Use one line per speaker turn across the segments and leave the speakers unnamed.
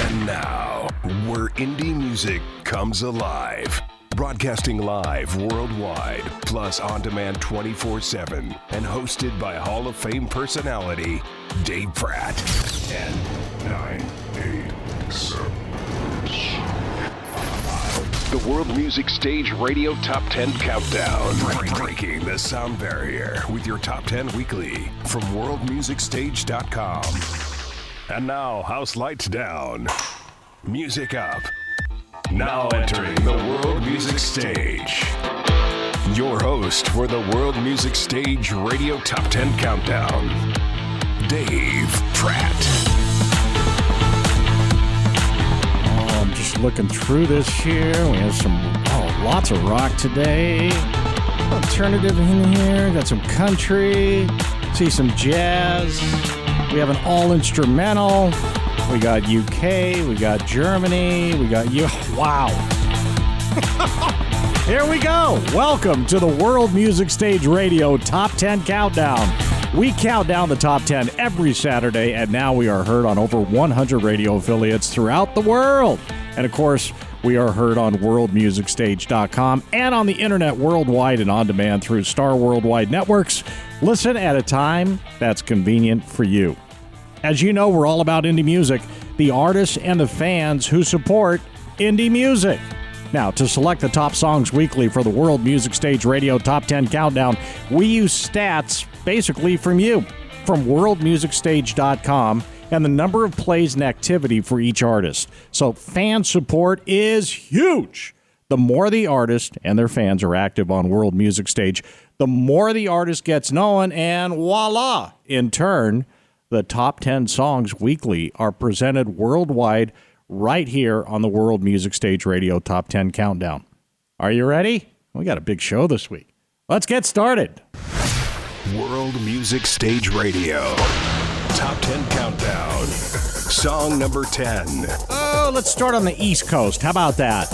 And now, where indie music comes alive. Broadcasting live worldwide, plus on demand 24/7, and hosted by Hall of Fame personality Dave Pratt. 10, 9, 8, 7. The World Music Stage Radio Top 10 Countdown. Breaking the sound barrier with your Top 10 weekly from worldmusicstage.com. And now, house lights down, music up. Now entering the World Music Stage. Your host for the World Music Stage Radio Top 10 Countdown, Dave Pratt.
I'm just looking through this here. We have lots of rock today. Alternative in here. Got some country. See some jazz. We have an all-instrumental. We got UK, we got Germany, we got you. Wow. Here we go. Welcome to the World Music Stage Radio Top 10 Countdown. We count down the top 10 every Saturday, and now we are heard on over 100 radio affiliates throughout the world. And of course, we are heard on worldmusicstage.com and on the internet worldwide and on demand through Star Worldwide Networks. Listen at a time that's convenient for you. As you know, we're all about indie music, the artists and the fans who support indie music. Now, to select the top songs weekly for the World Music Stage Radio Top 10 Countdown, we use stats basically from you, from worldmusicstage.com, and the number of plays and activity for each artist. So fan support is huge. The more the artist and their fans are active on World Music Stage, the more the artist gets known, and voila, in turn, the top 10 songs weekly are presented worldwide right here on the World Music Stage Radio Top 10 Countdown. Are you ready? We got a big show this week. Let's get started.
World Music Stage Radio Top 10 Countdown. Song number 10.
Oh, let's start on the East Coast. How about that?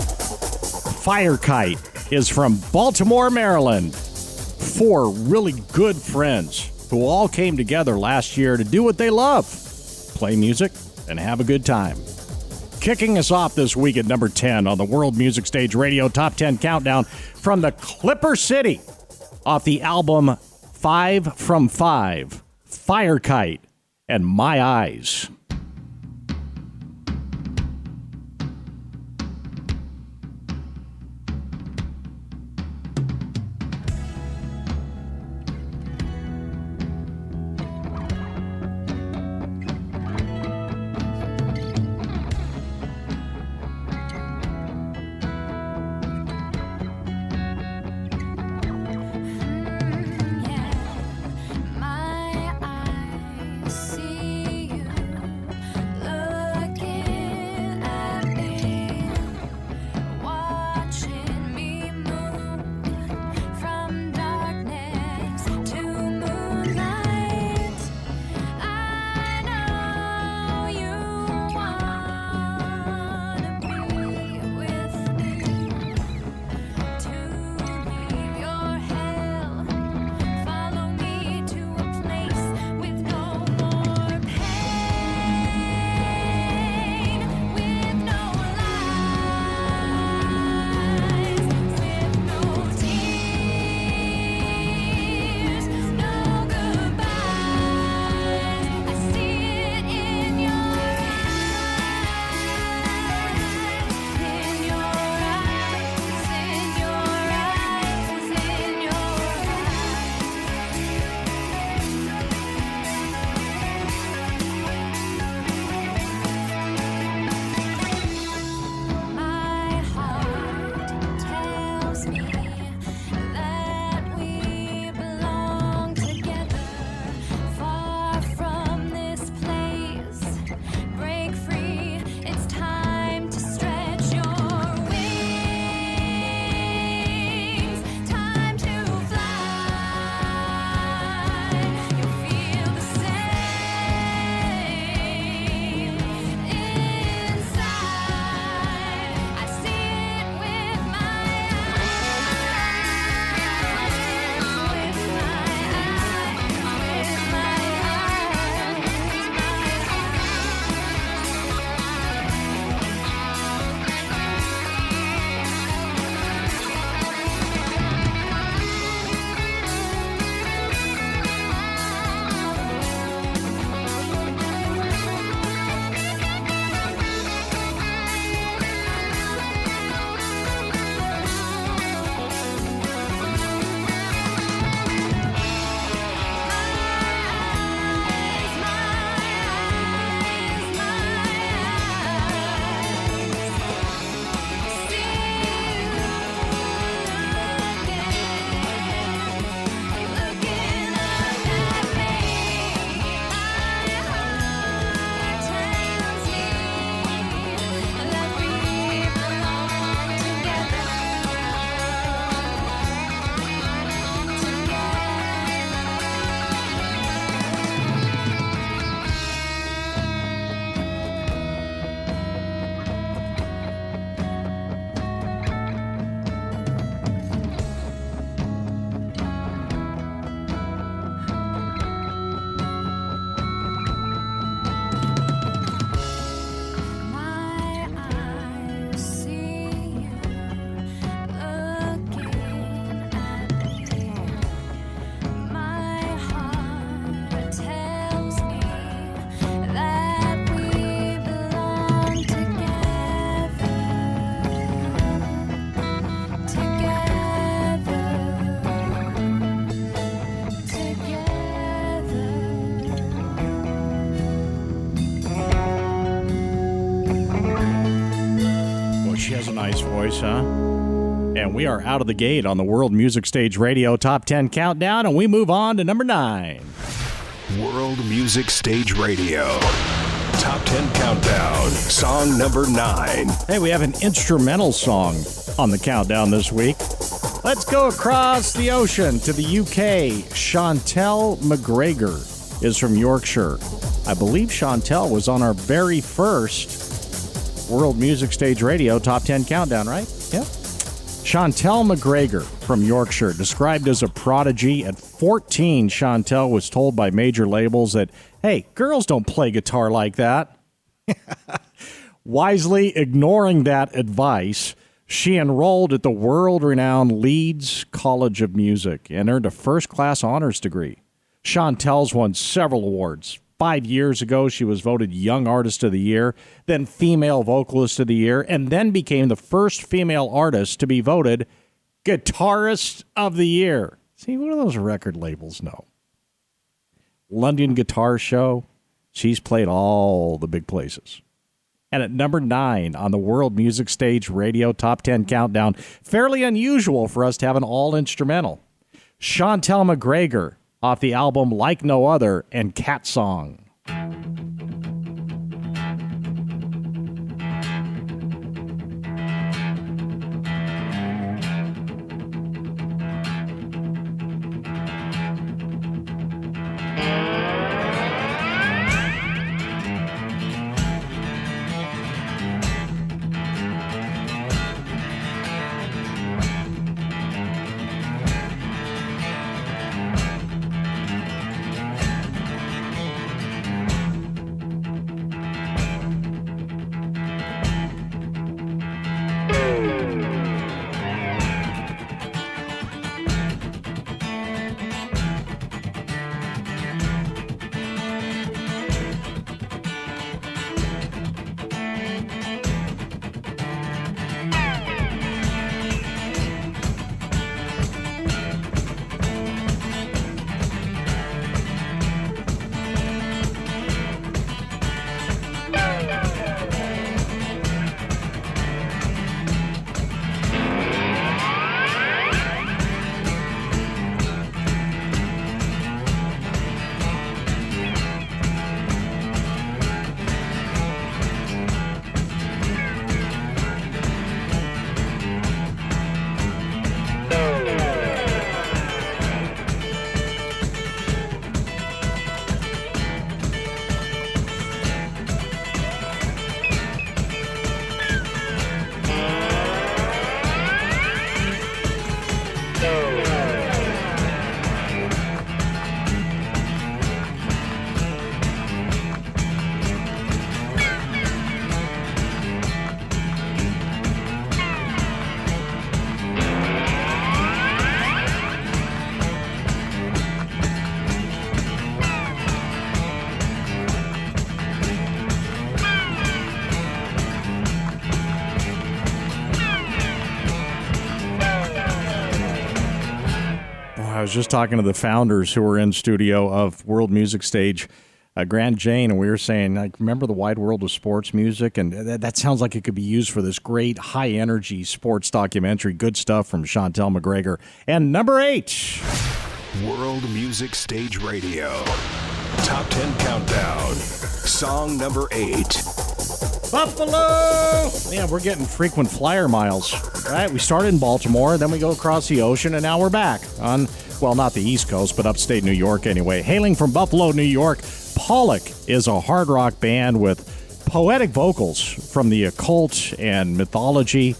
Fire Kite is from Baltimore, Maryland. 4 really good friends who all came together last year to do what they love, play music and have a good time. Kicking us off this week at number 10 on the World Music Stage Radio Top 10 Countdown from the Clipper City, off the album 5 from 5, Fire Kite and My Eyes.
My eyes see you.
nice voice, huh? And we are out of the gate on the World Music Stage Radio Top 10 Countdown, and we move on to number 9.
World Music Stage Radio Top 10 Countdown, song number 9.
Hey, we have an instrumental song on the countdown this week. Let's go across the ocean to the UK. Chantel McGregor is from Yorkshire. I believe Chantel was on our very first World Music Stage Radio Top 10 Countdown, right? Yep. Chantel McGregor from Yorkshire, described as a prodigy. At 14, Chantel was told by major labels that, hey, girls don't play guitar like that. Wisely ignoring that advice, she enrolled at the world-renowned Leeds College of Music and earned a first-class honors degree. Chantel's won several awards. 5 years ago, she was voted Young Artist of the Year, then Female Vocalist of the Year, and then became the first female artist to be voted Guitarist of the Year. See, what do those record labels know? London Guitar Show, she's played all the big places. And at number 9 on the World Music Stage Radio Top 10 Countdown, fairly unusual for us to have an all-instrumental. Chantel McGregor off the album Like No Other and Cat Song. I was just talking to the founders who were in studio of World Music Stage, Grand Jane, and we were saying, like, remember the wide world of sports music? And that sounds like it could be used for this great high-energy sports documentary. Good stuff from Chantel McGregor. And number 8.
World Music Stage Radio Top 10 Countdown, song number 8.
Buffalo! Yeah, we're getting frequent flyer miles, right? We started in Baltimore, then we go across the ocean, and now we're back on, well, not the East Coast, but upstate New York anyway. Hailing from Buffalo, New York, Pollock is a hard rock band with poetic vocals from the occult and mythology.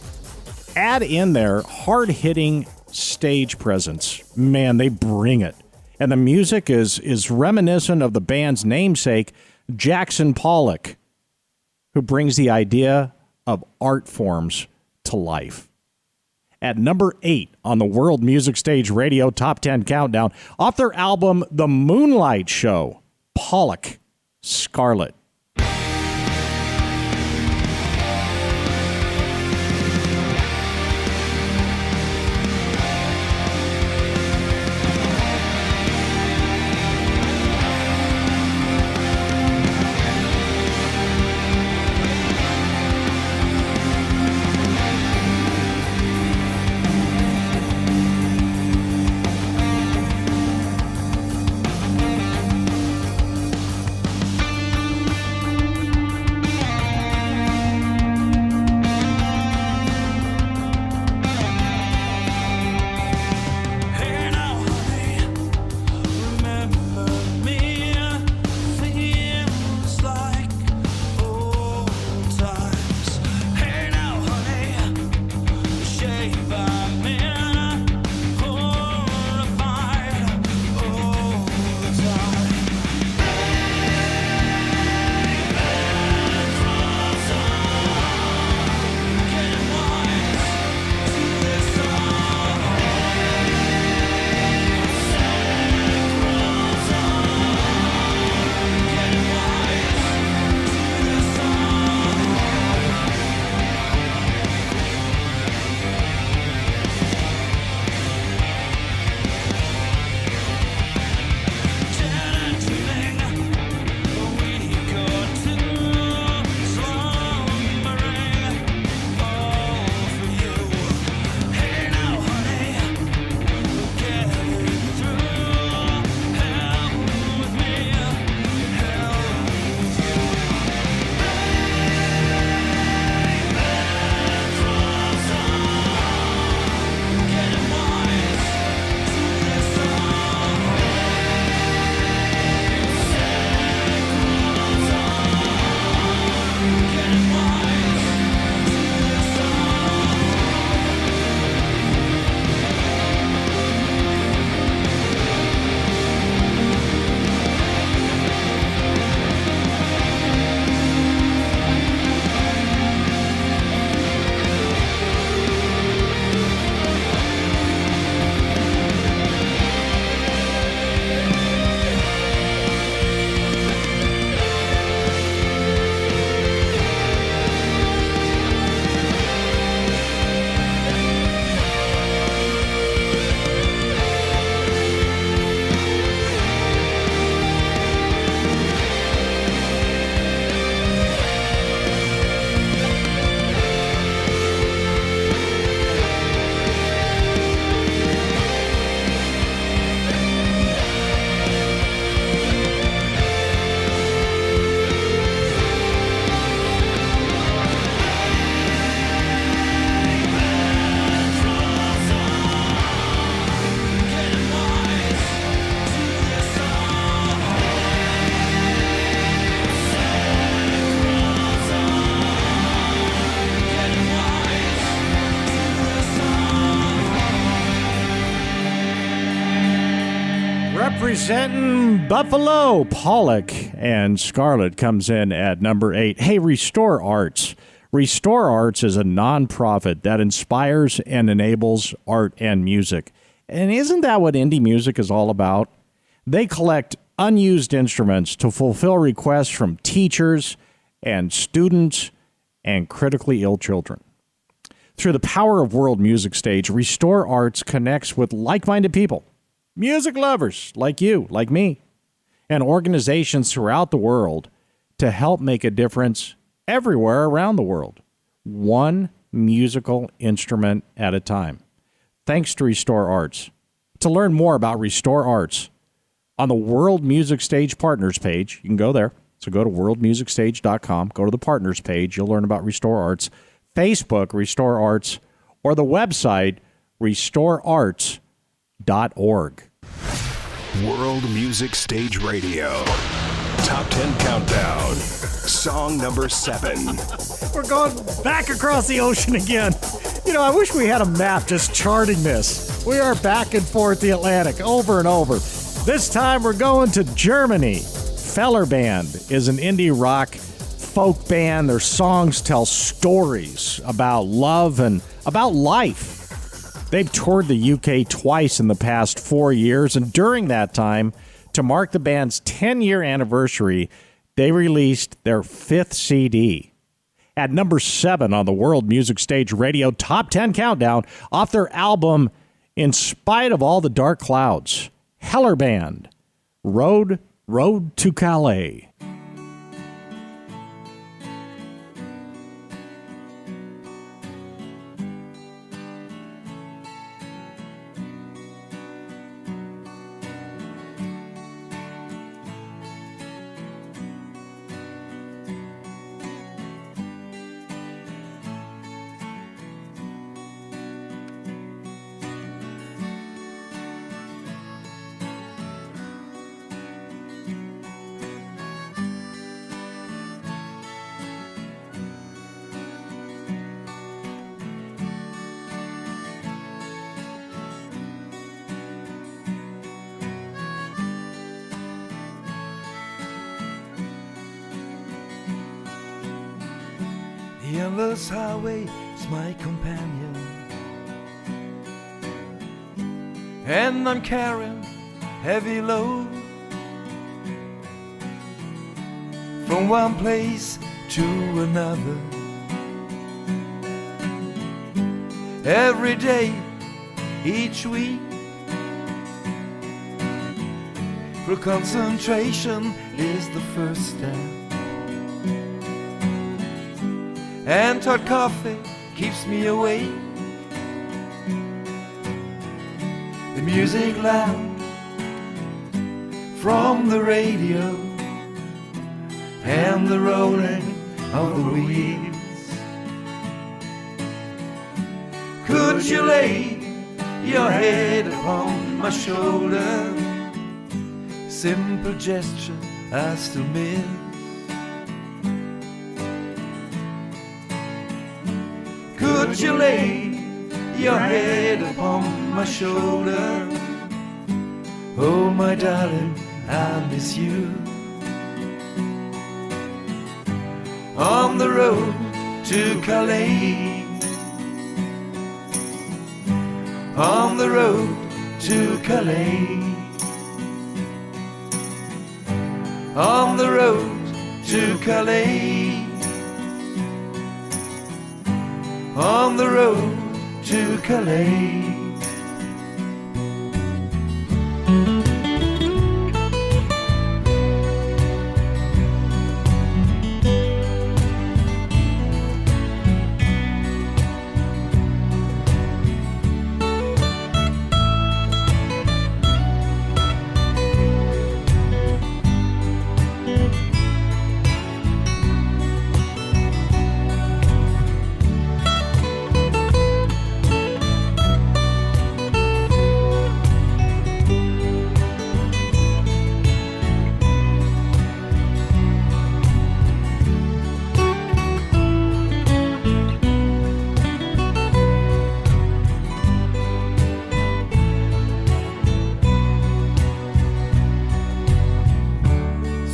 Add in their hard-hitting stage presence. Man, they bring it. And the music is reminiscent of the band's namesake, Jackson Pollock, who brings the idea of art forms to life. At number 8 on the World Music Stage Radio Top 10 Countdown, off their album The Moonlight Show, Pollock, Scarlet. representing Buffalo. Pollock and Scarlett comes in at number 8. Hey, Restore Arts. Restore Arts is a nonprofit that inspires and enables art and music. And isn't that what indie music is all about? They collect unused instruments to fulfill requests from teachers and students and critically ill children. Through the power of World Music Stage, Restore Arts connects with like-minded people, music lovers like you, like me, and organizations throughout the world to help make a difference everywhere around the world, one musical instrument at a time. Thanks to Restore Arts. To learn more about Restore Arts, on the World Music Stage Partners page, you can go there. So go to worldmusicstage.com, go to the Partners page, you'll learn about Restore Arts. Facebook, Restore Arts, or the website, restorearts.org.
World Music Stage Radio. Top 10 Countdown. Song number 7.
We're going back across the ocean again. You know, I wish we had a map just charting this. We are back and forth the Atlantic over and over. This time we're going to Germany. Feller Band is an indie rock folk band. Their songs tell stories about love and about life. They've toured the UK twice in the past 4 years, and during that time, to mark the band's 10-year anniversary, they released their 5th CD. At number 7 on the World Music Stage Radio Top 10 Countdown, off their album In Spite of All the Dark Clouds, Heller Band, Road to Calais.
The endless highway is my companion, and I'm carrying heavy load from one place to another. Every day, each week, for concentration is the first step. And hot coffee keeps me awake. The music loud from the radio and the rolling of the wheels. Could you lay your head upon my shoulder? Simple gesture I still miss. Could you lay your head upon my shoulder? Oh, my darling, I miss you. On the road to Calais, on the road to Calais, on the road to Calais, on the road to Calais.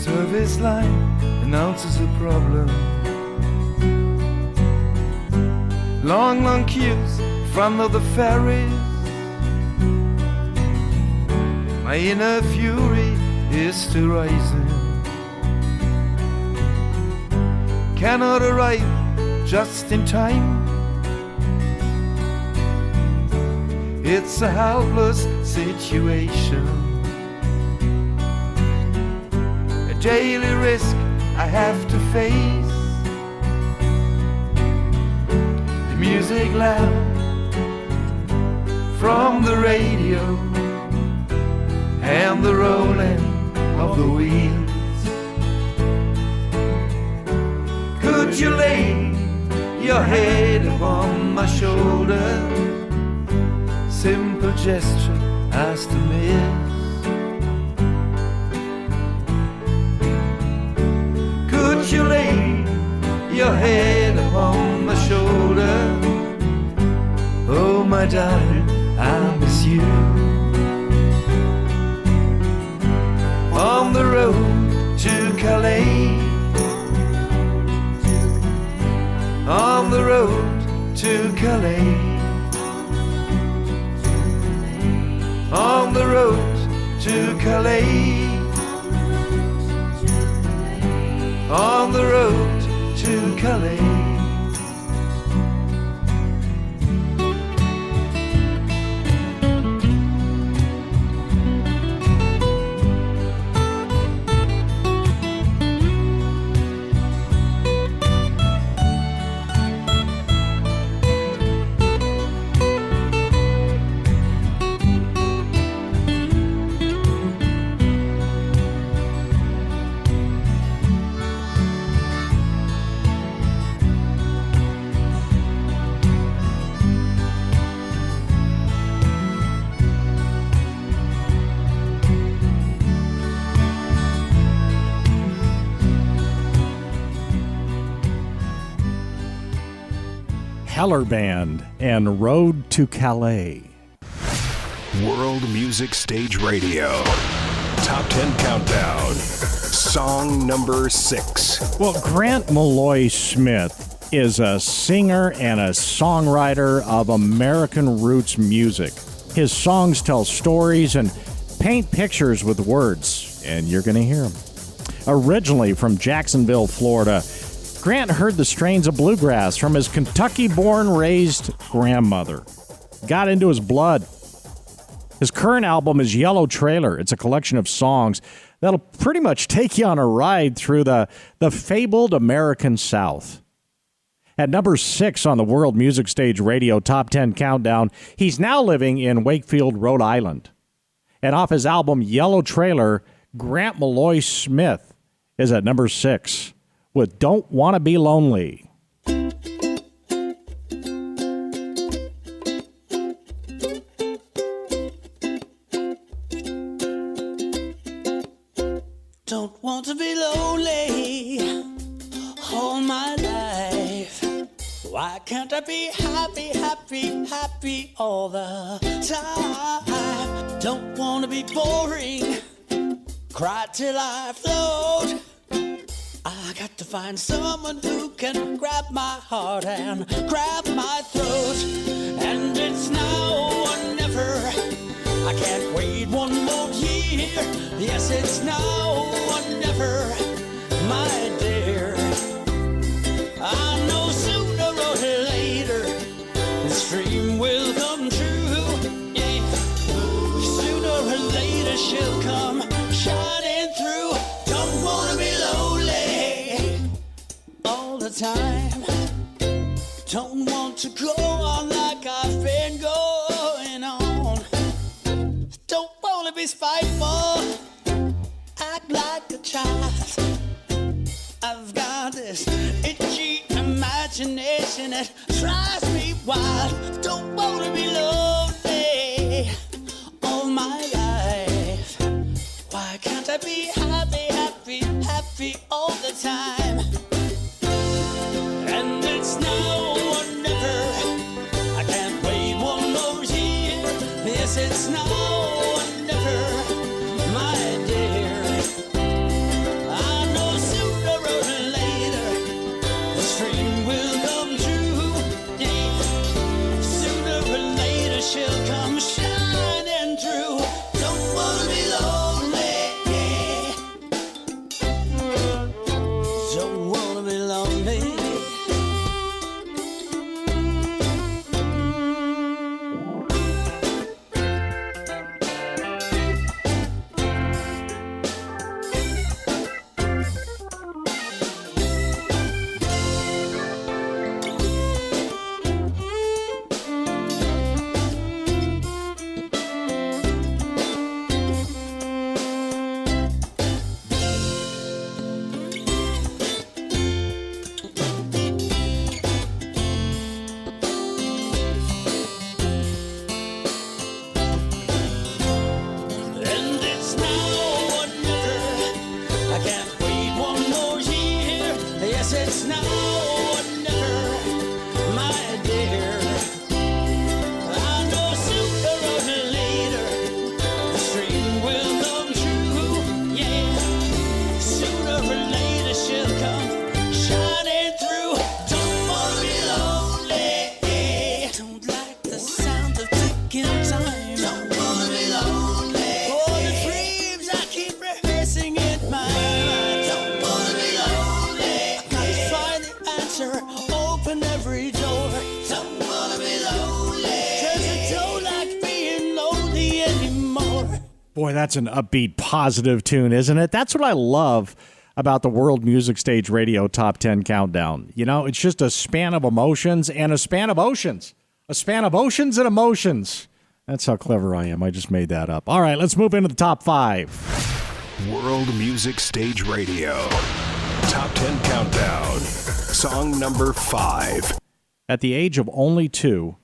service line announces a problem. Long, long queues in front of the ferries. My inner fury is still rising. Cannot arrive just in time. It's a helpless situation, a daily risk I have to face. The music loud from the radio and the rolling of the wheels. Could you lay your head upon my shoulder? Simple gesture as to miss. Could you lay your head upon my shoulder? Oh my darling, I miss you. On the road to Calais, on the road to Calais, on the road to Calais, on the road to Calais.
Heller Band and Road to Calais.
World Music Stage Radio. Top 10 Countdown. Song number 6.
Well, Grant Malloy Smith is a singer and a songwriter of American roots music. His songs tell stories and paint pictures with words, and you're going to hear them. Originally from Jacksonville, Florida, Grant heard the strains of bluegrass from his Kentucky-born, raised grandmother. Got into his blood. His current album is Yellow Trailer. It's a collection of songs that'll pretty much take you on a ride through the fabled American South. At number 6 on the World Music Stage Radio Top 10 Countdown, he's now living in Wakefield, Rhode Island. And off his album Yellow Trailer, Grant Malloy Smith is at number 6. With Don't Wanna Be Lonely.
Don't want to be lonely all my life. Why can't I be happy, happy, happy all the time? Don't want to be boring, cry till I float. I got to find someone who can grab my heart and grab my throat. And it's now or never. I can't wait one more year. Yes, it's now or never, my dear. I know sooner or later this dream will come true. Yeah. Sooner or later she'll come shining through. Don't wanna be lonely all the time. Don't want to go on like I've been going on. Don't wanna be spiteful, act like a child. I've got this itchy imagination that drives me wild. Don't wanna be lonely all my life. Why can't I be happy, happy, happy all the time? And it's now or never. I can't wait one more year. Yes, it's now or never, my dear. Yes, it's now or never, my dear. I know sooner or later the dream will come true. Yeah, sooner or later she'll come shining through. Don't wanna be lonely. Don't like the sound of ticking time. Don't wanna be lonely. For the dreams I keep rehearsing in my mind. Don't wanna be lonely. I find the answer, open every door. Don't wanna be lonely. 'Cause I don't like being lonely anymore.
Boy, that's an upbeat, positive tune, isn't it? That's what I love about the World Music Stage Radio Top 10 Countdown. You know, it's just a span of emotions and a span of oceans. A span of oceans and emotions. That's how clever I am. I just made that up. All right, let's move into the top 5.
World Music Stage Radio. Top 10 Countdown. Song number 5.
At the age of only 2,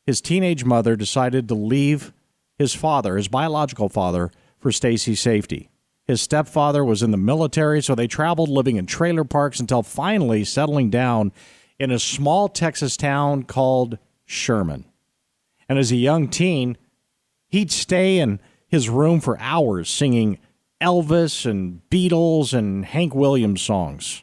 his teenage mother decided to leave his father, his biological father, for Stacy's safety. His stepfather was in the military, so they traveled living in trailer parks until finally settling down in a small Texas town called Sherman. And as a young teen, he'd stay in his room for hours singing Elvis and Beatles and Hank Williams songs.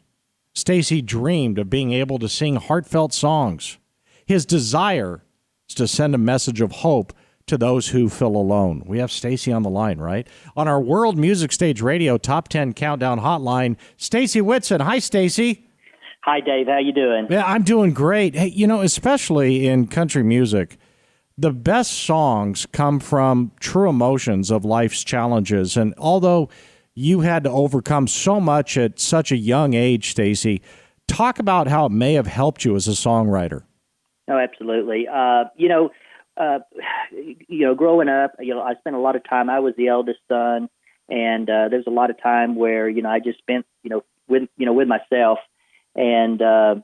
Stacy dreamed of being able to sing heartfelt songs. His desire is to send a message of hope to those who feel alone. We have Stacy on the line, right? On our World Music Stage Radio Top 10 Countdown Hotline, Stacy Whitson. Hi, Stacy.
Hi, Dave. How you doing?
Yeah, I'm doing great. Hey, you know, especially in country music, the best songs come from true emotions of life's challenges. And although you had to overcome so much at such a young age, Stacy, talk about how it may have helped you as a songwriter.
Oh, absolutely. Growing up, I spent a lot of time. I was the eldest son, and there's a lot of time where I just spent with myself, and I've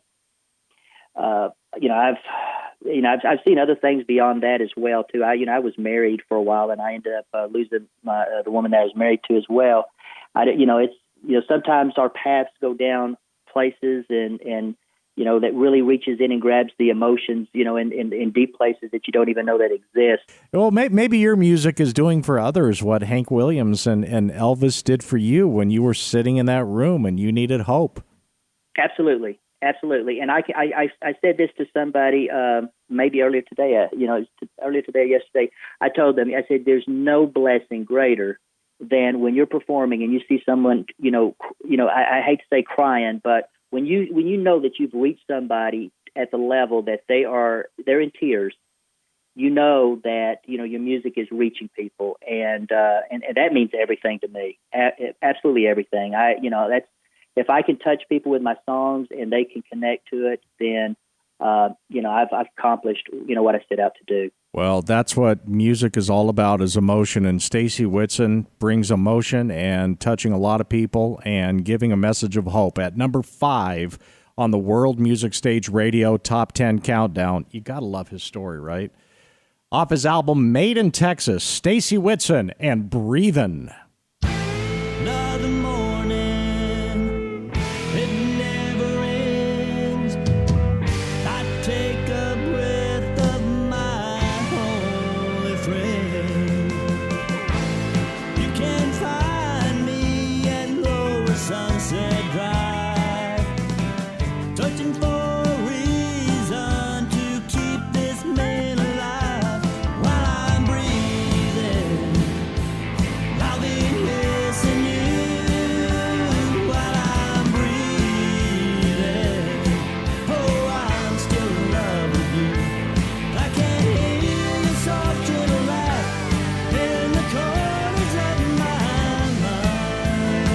seen other things beyond that as well too. I was married for a while, and I ended up losing the woman that I was married to as well. Sometimes our paths go down places, and that really reaches in and grabs the emotions, in deep places that you don't even know that exist.
Well, maybe your music is doing for others what Hank Williams and Elvis did for you when you were sitting in that room and you needed hope.
Absolutely. And I said this to somebody maybe earlier today, yesterday. I told them, I said, there's no blessing greater than when you're performing and you see someone, I hate to say crying, but when you know that you've reached somebody at the level that they're in tears, you know that your music is reaching people, and that means everything to me, absolutely everything. That's if I can touch people with my songs and they can connect to it, then I've accomplished what I set out to do.
Well, that's what music is all about, is emotion. And Stacy Whitson brings emotion and touching a lot of people and giving a message of hope. At number 5 on the World Music Stage Radio Top 10 Countdown, you got to love his story, right? Off his album Made in Texas, Stacy Whitson and Breathin'.
Another morning, it never ends. I take a breath of my holy friend. You can find me at Lower Sunset Drive, searching for a reason to keep this man alive while I'm breathing. I'll be missing you while I'm breathing. Oh, I'm still in love with you. I can hear your soft little laugh in the corners of my mind.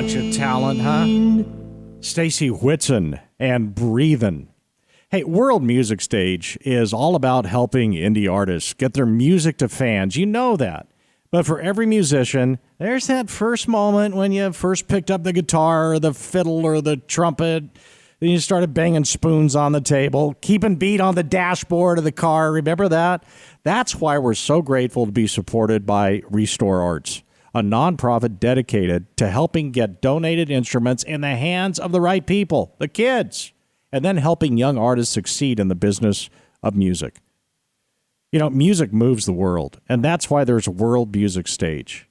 bunch of talent, huh? Stacy Whitson and Breathin'. Hey, World Music Stage is all about helping indie artists get their music to fans. You know that. But for every musician, there's that first moment when you first picked up the guitar or the fiddle or the trumpet. Then you started banging spoons on the table, keeping beat on the dashboard of the car. Remember that? That's why we're so grateful to be supported by Restore Arts, a nonprofit dedicated to helping get donated instruments in the hands of the right people, the kids, and then helping young artists succeed in the business of music. You know, music moves the world, and that's why there's World Music Stage,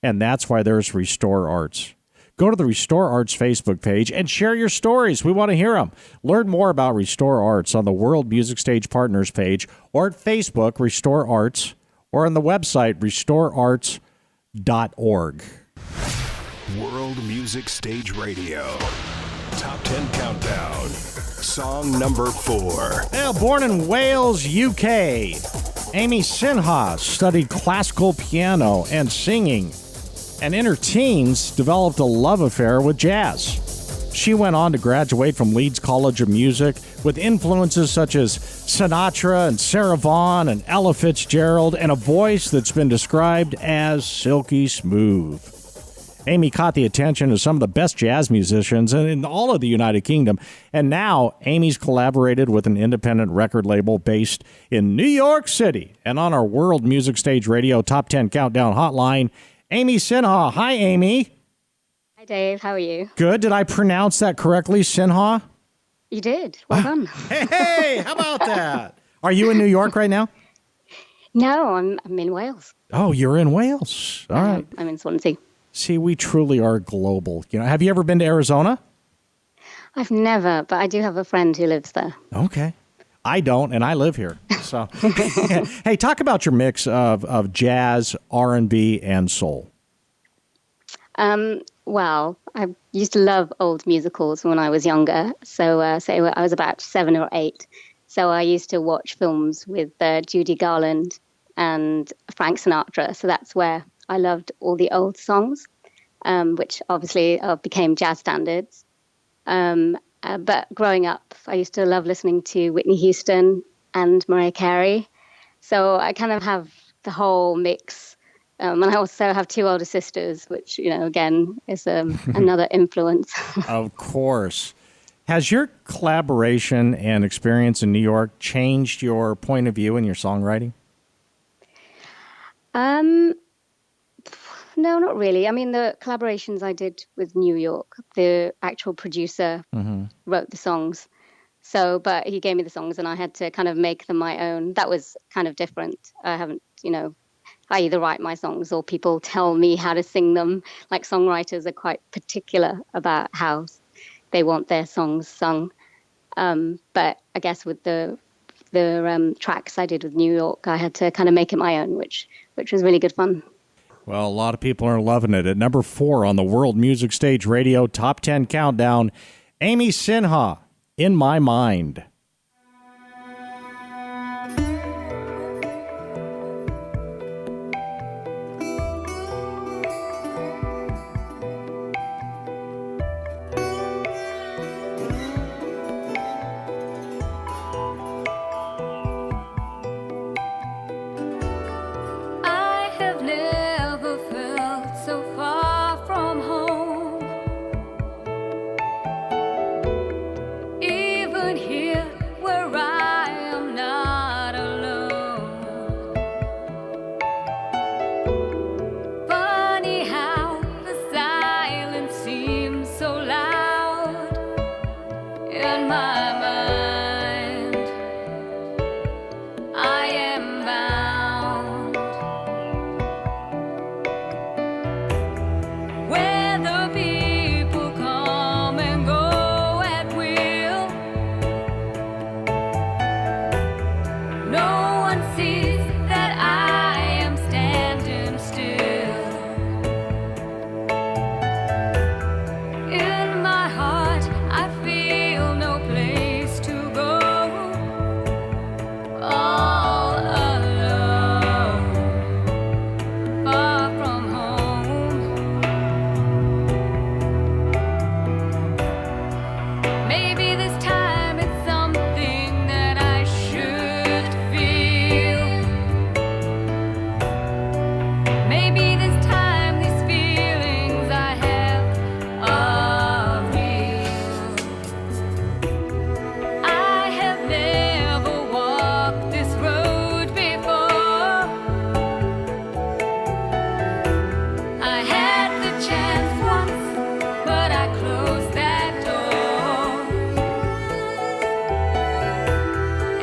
and that's why there's Restore Arts. Go to the Restore Arts Facebook page and share your stories. We want to hear them. Learn more about Restore Arts on the World Music Stage Partners page or at Facebook, Restore Arts, or on the website, restorearts.org.
World Music Stage Radio. Top 10 Countdown. Song number 4.
Well, born in Wales, UK, Amy Sinha studied classical piano and singing, and in her teens developed a love affair with jazz. She went on to graduate from Leeds College of Music with influences such as Sinatra and Sarah Vaughan and Ella Fitzgerald, and a voice that's been described as silky smooth. Amy caught the attention of some of the best jazz musicians in all of the United Kingdom, and now Amy's collaborated with an independent record label based in New York City. And on our World Music Stage Radio Top 10 Countdown hotline, Amy Sinha. Hi, Amy.
Hi, Dave. How are you?
Good. Did I pronounce that correctly, Sinha?
You did. Well done.
Hey, how about that? Are you in New York right now?
No, I'm in Wales.
Oh, you're in Wales. All right.
I'm in Swansea.
See, we truly are global. You know, have you ever been to Arizona?
I've never, but I do have a friend who lives there.
Okay. I don't, and I live here. So, hey, talk about your mix of jazz, R&B, and soul.
Well, I used to love old musicals when I was younger. So I was about 7 or 8. So I used to watch films with Judy Garland and Frank Sinatra. So that's where I loved all the old songs, which obviously became jazz standards. But growing up, I used to love listening to Whitney Houston and Mariah Carey. So I kind of have the whole mix. And I also have 2 older sisters, which, you know, again, is another influence.
Of course. Has your collaboration and experience in New York changed your point of view in your songwriting?
No, not really. I mean, the collaborations I did with New York, the actual producer wrote the songs. So, but he gave me the songs and I had to kind of make them my own. That was kind of different. I haven't, you know, I either write my songs or people tell me how to sing them. Like songwriters are quite particular about how they want their songs sung. But I guess with the tracks I did with New York, I had to kind of make it my own, which was really good fun.
Well, a lot of people are loving it. At number 4 on the World Music Stage Radio Top 10 Countdown, Amy Sinha, In My Mind.
Here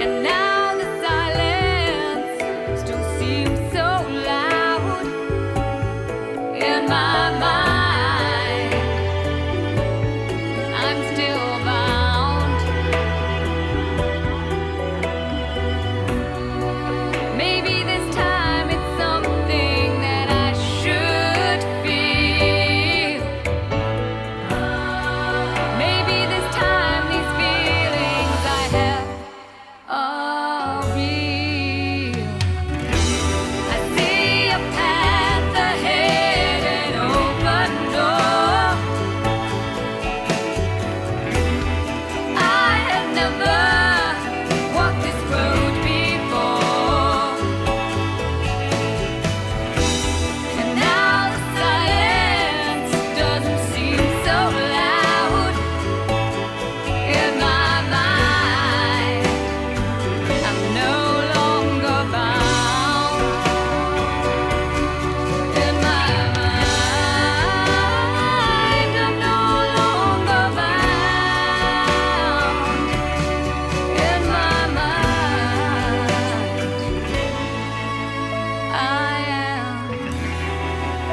And now the silence still seems so loud in my mind. I'm still bound. Maybe this time it's something that I should feel. Maybe this time these feelings I have are real. I see a path ahead, an open door. I have never walked this road before. And now the silence doesn't seem so loud in my mind. I'm no longer bound in my mind. I'm no longer bound in my mind. I am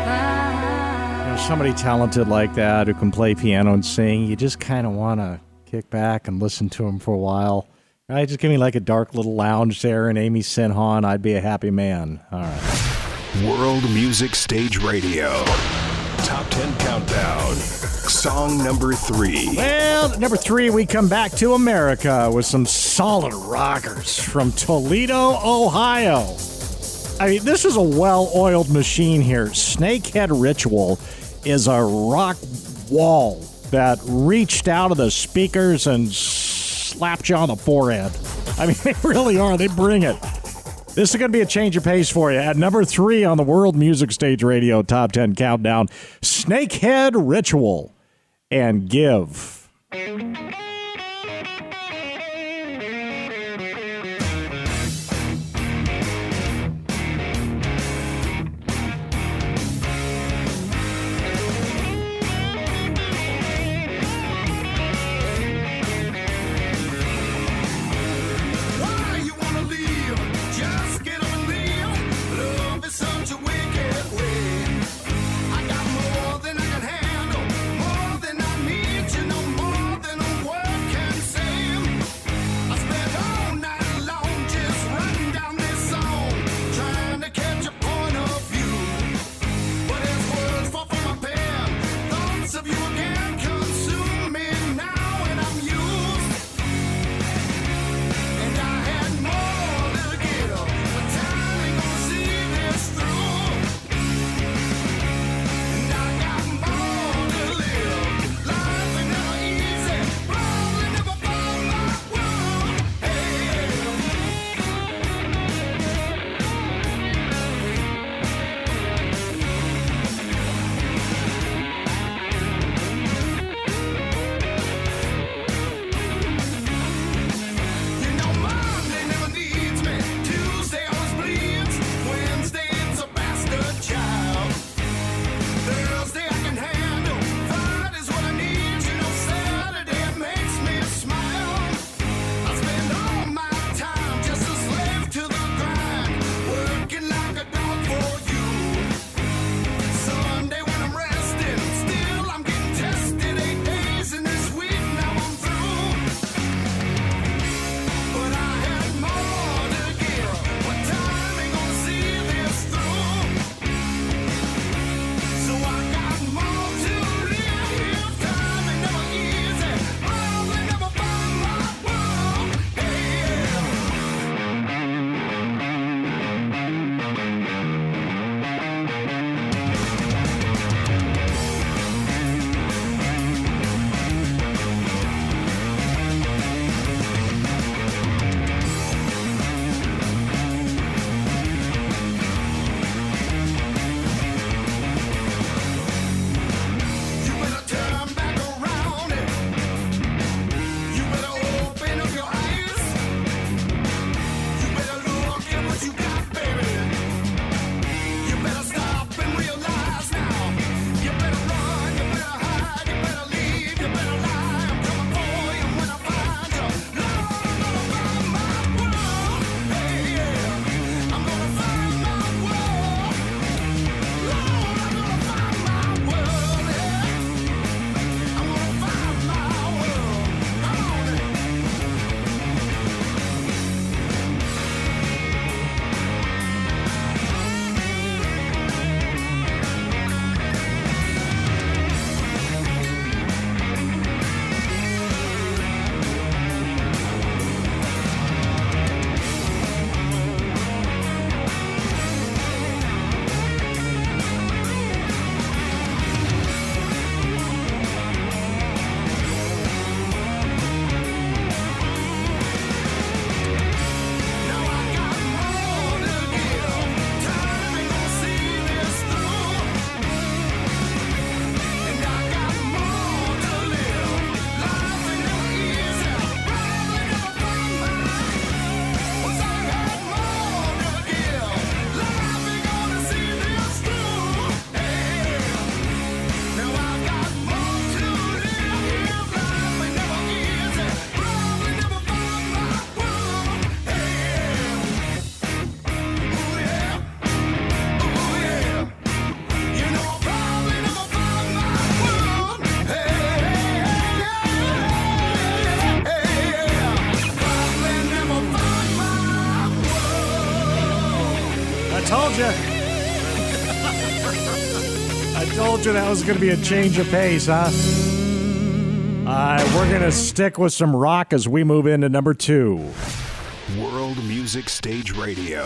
bound.
Somebody talented like that who can play piano and sing, you just kind of want to kick back and listen to him for a while. Right? Just give me like a dark little lounge there and Amy Sinha, and I'd be a happy man. All right.
World Music Stage Radio. Top 10 Countdown. Song number 3.
Well, at number 3, we come back to America with some solid rockers from Toledo, Ohio. I mean, this is a well-oiled machine here. Snakehead Ritual is a rock wall that reached out of the speakers and slapped you on the forehead. I mean, they really are. They bring it. This is going to be a change of pace for you. At number 3 on the World Music Stage Radio Top 10 Countdown, Snakehead Ritual and Give.
Why you wanna leave? Just get on and leave. Love is such a wicked way. I got more than I can handle, more than I need, you know, more than a
told you. I told you that was going to be a change of pace, huh? We're going to stick with some rock as we move into number 2.
World Music Stage Radio.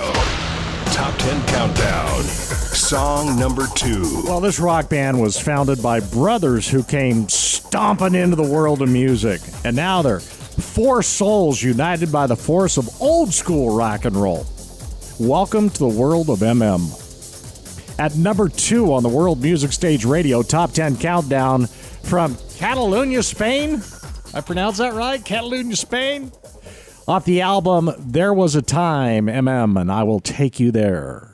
Top 10 Countdown. Song number 2.
Well, this rock band was founded by brothers who came stomping into the world of music. And now they're 4 souls united by the force of old school rock and roll. Welcome to the world of MM. At number 2 on the World Music Stage Radio Top 10 Countdown from Catalonia, Spain. I pronounce that right? Catalonia, Spain? Off the album There Was a Time, MM, and I Will Take You There.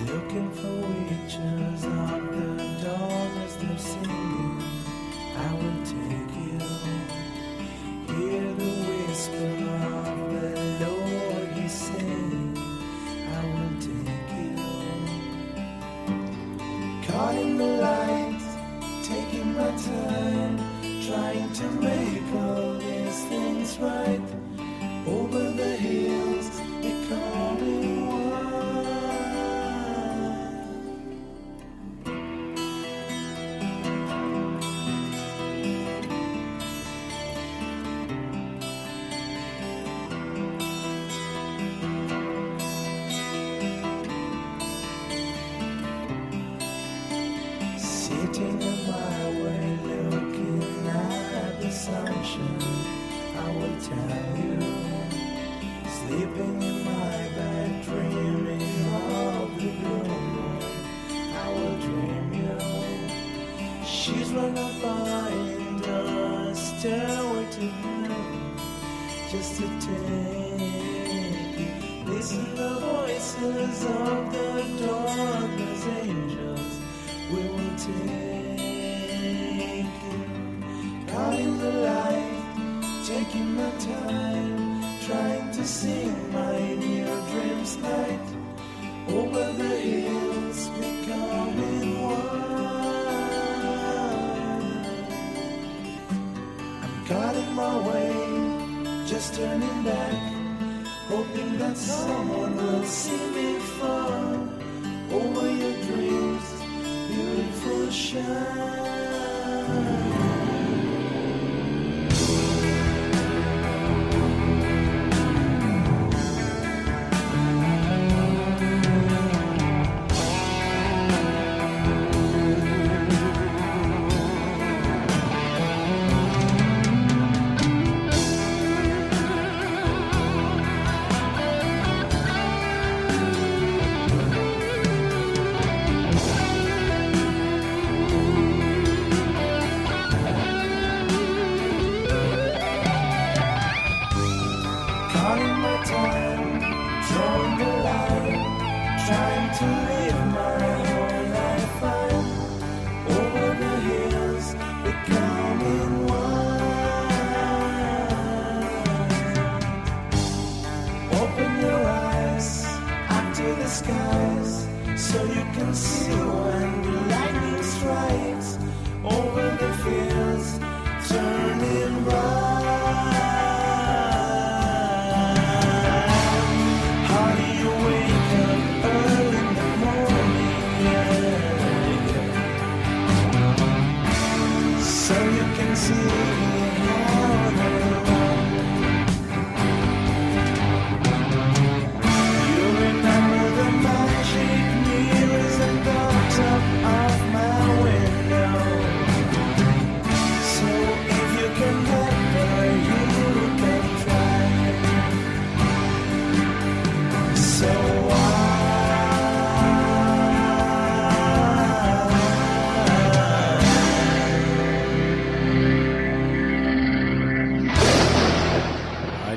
Looking for witches of the dawn as they're singing. I will take you. Hear the whisper of the Lord He's saying. I will take you. Caught in the light, taking my time, trying to make all these things right. Over the hills, becoming one. Sitting in my way, looking at the sunshine, I will tell you. Sleeping in my bed, dreaming of the blue moon, I will dream you. She's running behind us, stairway to heaven, just to take you. Listen to the voices of the darkness angels. We will take you. Caught in the light, taking my time, trying to sing my new dreams night. Over the hills, becoming one. I'm caught in my way, just turning back, hoping that someone will see me fall. Over your dreams, beautiful shine.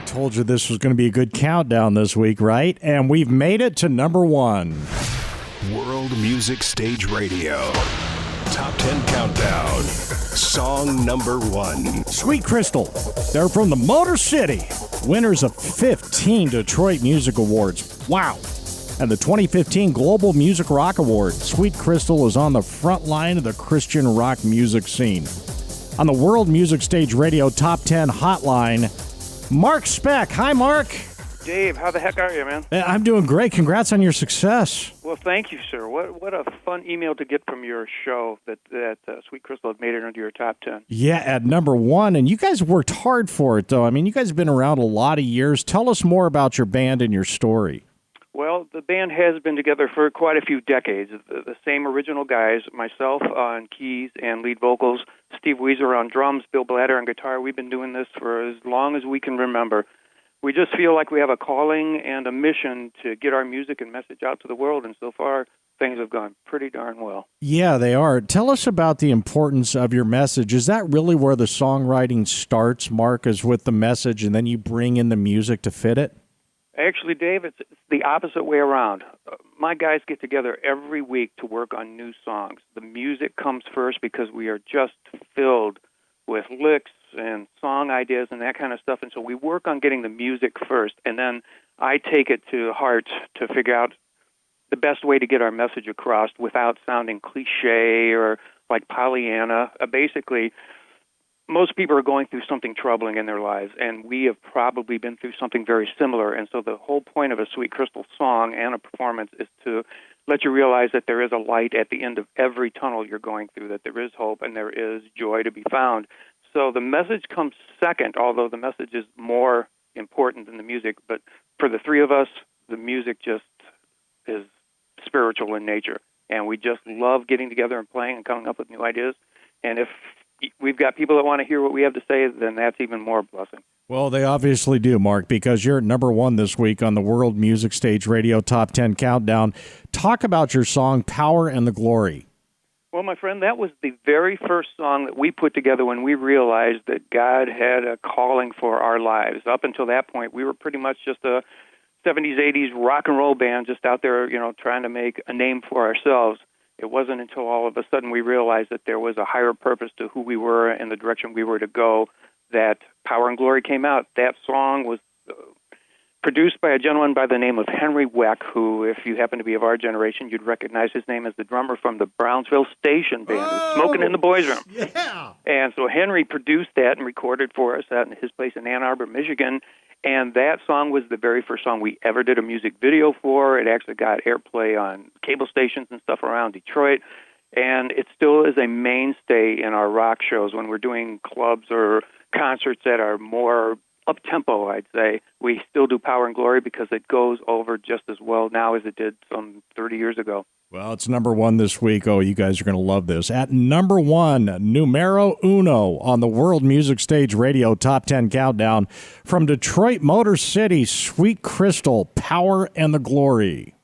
Told you this was going to be a good countdown this week, right? And we've made it to number 1.
World Music Stage Radio. Top 10 Countdown. Song number 1.
Sweet Crystal. They're from the Motor City. Winners of 15 Detroit Music Awards. Wow. and the 2015 Global Music Rock Award. Sweet Crystal is on the front line of the Christian rock music scene. On the World Music Stage Radio Top 10 Hotline, Mark Speck. Hi, Mark.
Dave, how the heck are you, man?
I'm doing great. Congrats on your success.
Well, thank you, sir. What a fun email to get from your show that Sweet Crystal had made it into your top 10.
Yeah, at number 1. And you guys worked hard for it, though. I mean, you guys have been around a lot of years. Tell us more about your band and your story.
Well, the band has been together for quite a few decades. The same original guys, myself on keys and lead vocals, Steve Weezer on drums, Bill Blatter on guitar. We've been doing this for as long as we can remember. We just feel like we have a calling and a mission to get our music and message out to the world, and so far, things have gone pretty darn well.
Yeah, they are. Tell us about the importance of your message. Is that really where the songwriting starts, Mark, is with the message, and then you bring in the music to fit it?
Actually, Dave, it's the opposite way around. My guys get together every week to work on new songs. The music comes first because we are just filled with licks and song ideas and that kind of stuff, and so we work on getting the music first, and then I take it to heart to figure out the best way to get our message across without sounding cliche or like Pollyanna. Basically, most people are going through something troubling in their lives, and we have probably been through something very similar, and so the whole point of a Sweet Crystal song and a performance is to let you realize that there is a light at the end of every tunnel you're going through, that there is hope and there is joy to be found. So the message comes second, although the message is more important than the music. But for the three of us, the music just is spiritual in nature. And we just love getting together and playing and coming up with new ideas. And if we've got people that want to hear what we have to say, then that's even more blessing.
Well, they obviously do, Mark, because you're at number 1 this week on the World Music Stage Radio Top 10 Countdown. Talk about your song, Power and the Glory.
Well, my friend, that was the very first song that we put together when we realized that God had a calling for our lives. Up until that point, we were pretty much just a 70s, 80s rock and roll band just out there, trying to make a name for ourselves. It wasn't until all of a sudden we realized that there was a higher purpose to who we were and the direction we were to go that Power and Glory came out. That song was produced by a gentleman by the name of Henry Weck, who, if you happen to be of our generation, you'd recognize his name as the drummer from the Brownsville Station Band, who's smoking in the boys' room.
Yeah.
And so Henry produced that and recorded for us out in his place in Ann Arbor, Michigan. And that song was the very first song we ever did a music video for. It actually got airplay on cable stations and stuff around Detroit. And it still is a mainstay in our rock shows when we're doing clubs or concerts that are more up-tempo, I'd say. We still do Power and Glory because it goes over just as well now as it did some 30 years ago.
Well, it's number 1 this week. Oh, you guys are going to love this. At number 1, numero uno on the World Music Stage Radio Top 10 Countdown, from Detroit Motor City, Sweet Crystal, Power and the Glory.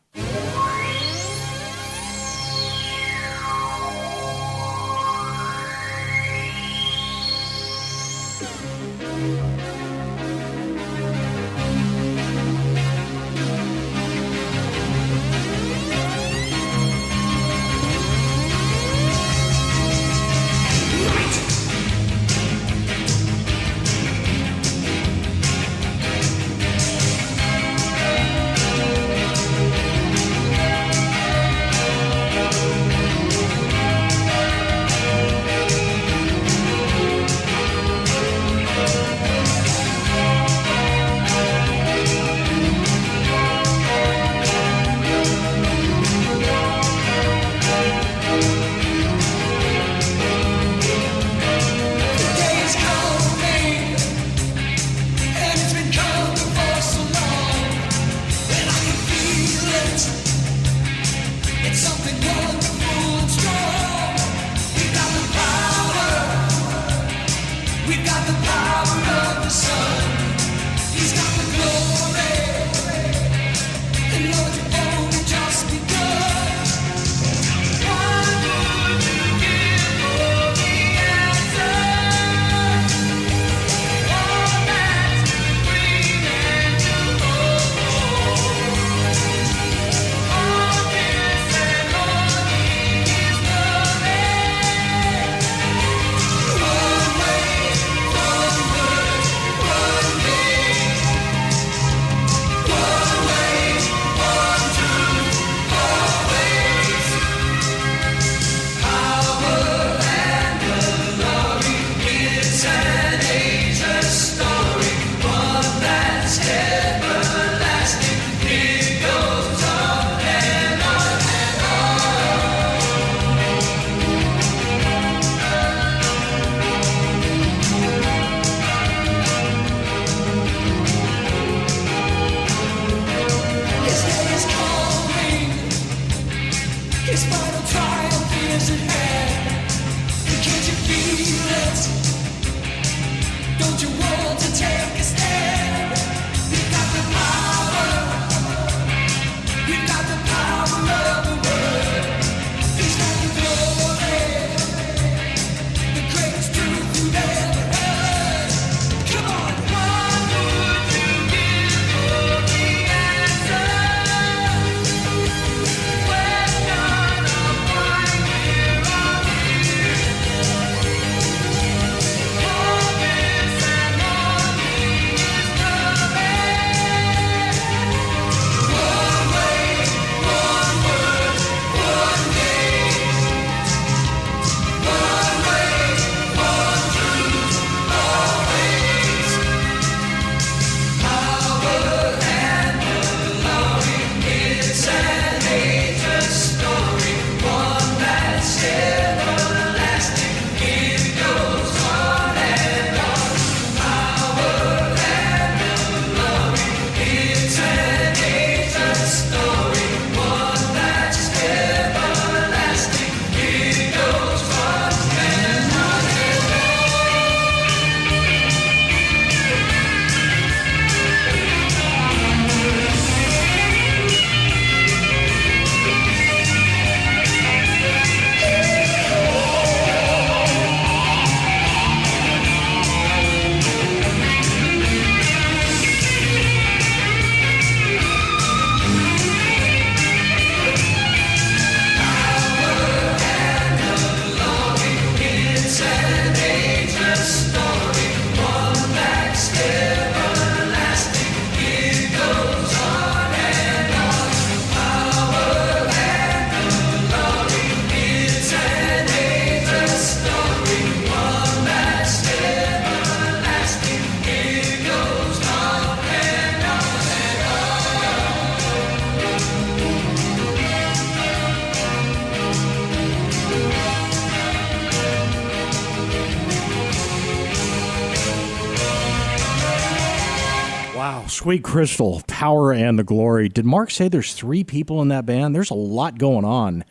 Wow, Sweet Crystal, Power and the Glory. Did Mark say there's 3 people in that band? There's a lot going on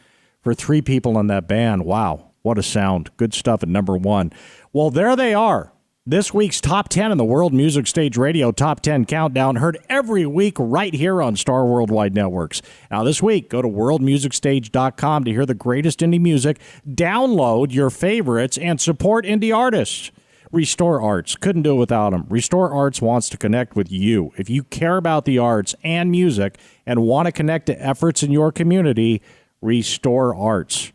for 3 people in that band. Wow, what a sound. Good stuff at number 1. Well, there they are. This week's Top 10 in the World Music Stage Radio Top 10 Countdown, heard every week right here on Star Worldwide Networks. Now, this week, go to worldmusicstage.com to hear the greatest indie music, download your favorites, and support indie artists. Restore Arts. Couldn't do it without them. Restore Arts wants to connect with you. If you care about the arts and music and want to connect to efforts in your community, Restore Arts.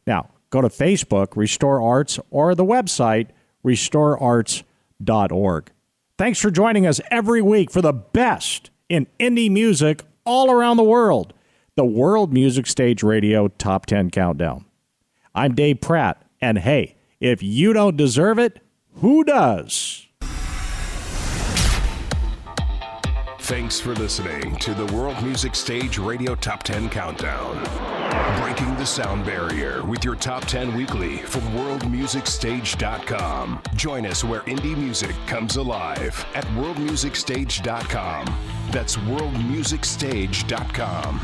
Now, go to Facebook, Restore Arts, or the website, restorearts.org. Thanks for joining us every week for the best in indie music all around the world. The World Music Stage Radio Top 10 Countdown. I'm Dave Pratt, and hey, if you don't deserve it, who does?
Thanks for listening to the World Music Stage Radio Top 10 Countdown. Breaking the sound barrier with your Top 10 weekly from worldmusicstage.com. Join us where indie music comes alive at worldmusicstage.com. That's worldmusicstage.com.